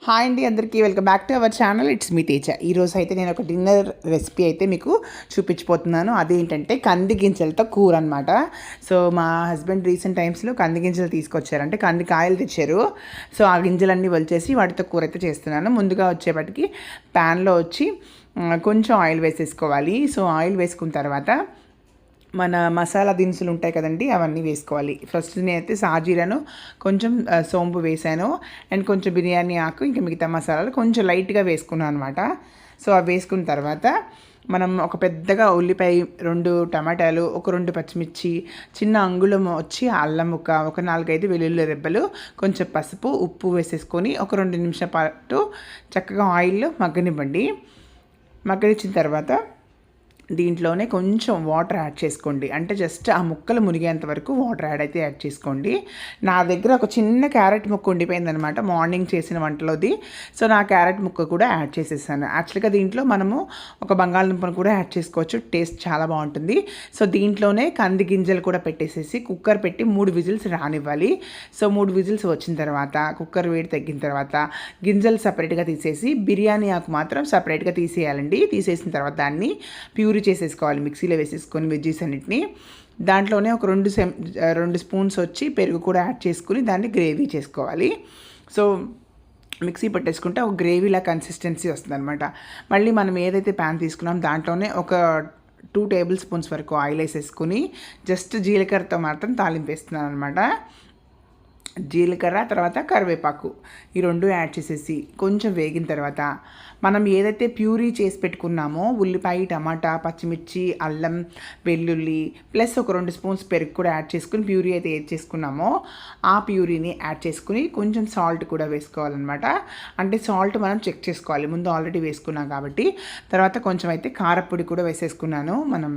Hi అండి, అందరికీ welcome back to our channel. It's me Teja. ఈరోజు అయితే నేను ఒక డిన్నర్ రెసిపీ అయితే మీకు చూపించిపోతున్నాను. అదేంటంటే కంది గింజలతో కూర అనమాట. సో మా హస్బెండ్ రీసెంట్ టైమ్స్లో కంది గింజలు తీసుకొచ్చారు, అంటే కంది కాయలు తెచ్చారు. సో ఆ గింజలన్నీ వలిచేసి వాటితో కూర అయితే చేస్తున్నాను. ముందుగా వచ్చేపటికి ప్యాన్లో వచ్చి కొంచెం ఆయిల్ వేసేసుకోవాలి. సో ఆయిల్ వేసుకున్న తర్వాత మన మసాలా దినుసులు ఉంటాయి కదండి, అవన్నీ వేసుకోవాలి. ఫస్ట్ నేనైతే సాజీరాను, కొంచెం సోంపు వేసాను, అండ్ కొంచెం బిర్యానీ ఆకు, ఇంకా మిగతా మసాలాలు కొంచెం లైట్గా వేసుకున్నాను అనమాట. సో అవి వేసుకున్న తర్వాత మనం ఒక పెద్దగా ఉల్లిపాయ, 2 టమాటాలు, ఒక 2 పచ్చిమిర్చి, చిన్న అంగుళం వచ్చి అల్లం ముక్క, ఒక 4-5 వెల్లుల్లి రెబ్బలు, కొంచెం పసుపు, ఉప్పు వేసేసుకొని ఒక 2 నిమిషాల పాటు చక్కగా ఆయిల్లో మగ్గనివ్వండి. మగ్గనిచ్చిన తర్వాత దీంట్లోనే కొంచెం వాటర్ యాడ్ చేసుకోండి, అంటే జస్ట్ ఆ ముక్కలు మునిగేంత వరకు వాటర్ యాడ్ చేసుకోండి. నా దగ్గర ఒక చిన్న క్యారెట్ ముక్క ఉండిపోయిందనమాట మార్నింగ్ చేసిన వంటలోది. సో నా క్యారెట్ ముక్క కూడా యాడ్ చేసేసాను. యాక్చువల్గా దీంట్లో మనము ఒక బంగాళదుంపను కూడా యాడ్ చేసుకోవచ్చు, టేస్ట్ చాలా బాగుంటుంది. సో దీంట్లోనే కంది గింజలు కూడా పెట్టేసేసి కుక్కర్ పెట్టి 3 విజిల్స్ రానివ్వాలి. సో 3 విజిల్స్ వచ్చిన తర్వాత కుక్కర్ వేడి తగ్గిన తర్వాత గింజలు సపరేట్గా తీసేసి బిర్యానీ ఆకు మాత్రం సపరేట్గా తీసేయాలండి. తీసేసిన తర్వాత దాన్ని ప్యూరీ చేసేసుకోవాలి, మిక్సీలో వేసేసుకొని వెజ్జీస్ అన్నిటిని. దాంట్లోనే ఒక 2 స్పూన్స్ వచ్చి పెరుగు కూడా యాడ్ చేసుకుని దాన్ని గ్రేవీ చేసుకోవాలి. సో మిక్సీ పట్టేసుకుంటే ఒక గ్రేవీలా కన్సిస్టెన్సీ వస్తుంది అనమాట. మళ్ళీ మనం ఏదైతే ప్యాన్ తీసుకున్నాం దాంట్లోనే ఒక 2 టేబుల్ స్పూన్స్ వరకు ఆయిల్ వేసేసుకుని జస్ట్ జీలకర్రతో మాత్రం తాలింపు వేస్తున్నాను అనమాట. జీలకర్ర తర్వాత కరివేపాకు ఈ 2 యాడ్ చేసేసి కొంచెం వేగిన తర్వాత మనం ఏదైతే ప్యూరీ చేసి పెట్టుకున్నామో ఉల్లిపాయ, టమాటా, పచ్చిమిర్చి, అల్లం, వెల్లుల్లి ప్లస్ ఒక 2 స్పూన్స్ పెరుగు కూడా యాడ్ చేసుకుని ప్యూరీ అయితే ఏది చేసుకున్నామో ఆ ప్యూరీని యాడ్ చేసుకుని కొంచెం సాల్ట్ కూడా వేసుకోవాలన్నమాట. అంటే సాల్ట్ మనం చెక్ చేసుకోవాలి, ముందు ఆల్రెడీ వేసుకున్నాం కాబట్టి. తర్వాత కొంచెం అయితే కారపొడి కూడా వేసేసుకున్నాను, మనం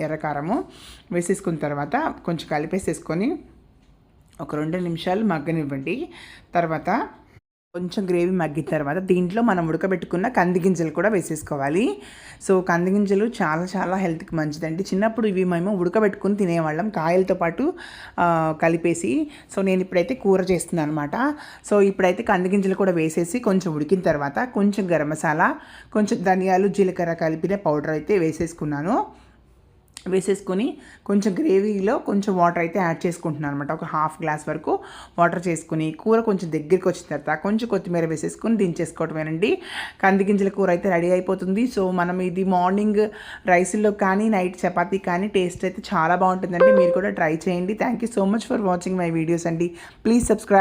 ఎర్రకారము వేసేసుకున్న తర్వాత కొంచెం కలిపేసేసుకొని ఒక 2 నిమిషాలు మగ్గనివ్వండి. తర్వాత కొంచెం గ్రేవీ మగ్గిన తర్వాత దీంట్లో మనం ఉడకబెట్టుకున్న కంది గింజలు కూడా వేసేసుకోవాలి. సో కంది గింజలు చాలా చాలా హెల్త్కి మంచిదండి. చిన్నప్పుడు ఇవి మేము ఉడకబెట్టుకుని తినేవాళ్ళం కాయలతో పాటు కలిపేసి. సో నేను ఇప్పుడైతే కూర చేస్తున్నాను అనమాట. సో ఇప్పుడైతే కంది గింజలు కూడా వేసేసి కొంచెం ఉడికిన తర్వాత కొంచెం గరం మసాలా, కొంచెం ధనియాలు, జీలకర్ర కలిపిన పౌడర్ అయితే వేసేసుకున్నాను. వేసేసుకొని కొంచెం గ్రేవీలో కొంచెం వాటర్ అయితే యాడ్ చేసుకుంటున్నాను అనమాట. ఒక 1/2 గ్లాస్ వరకు వాటర్ చేసుకుని కూర కొంచెం దగ్గరికి వచ్చిన తర్వాత కొంచెం కొత్తిమీర వేసేసుకొని దించేసుకోవటమేనండి. కంది గింజల కూర అయితే రెడీ అయిపోతుంది. సో మనం ఇది మార్నింగ్ రైస్లో కానీ నైట్ చపాతీ కానీ టేస్ట్ అయితే చాలా బాగుంటుందండి. మీరు కూడా ట్రై చేయండి. Thank you so much for watching my videos అండి. Please subscribe.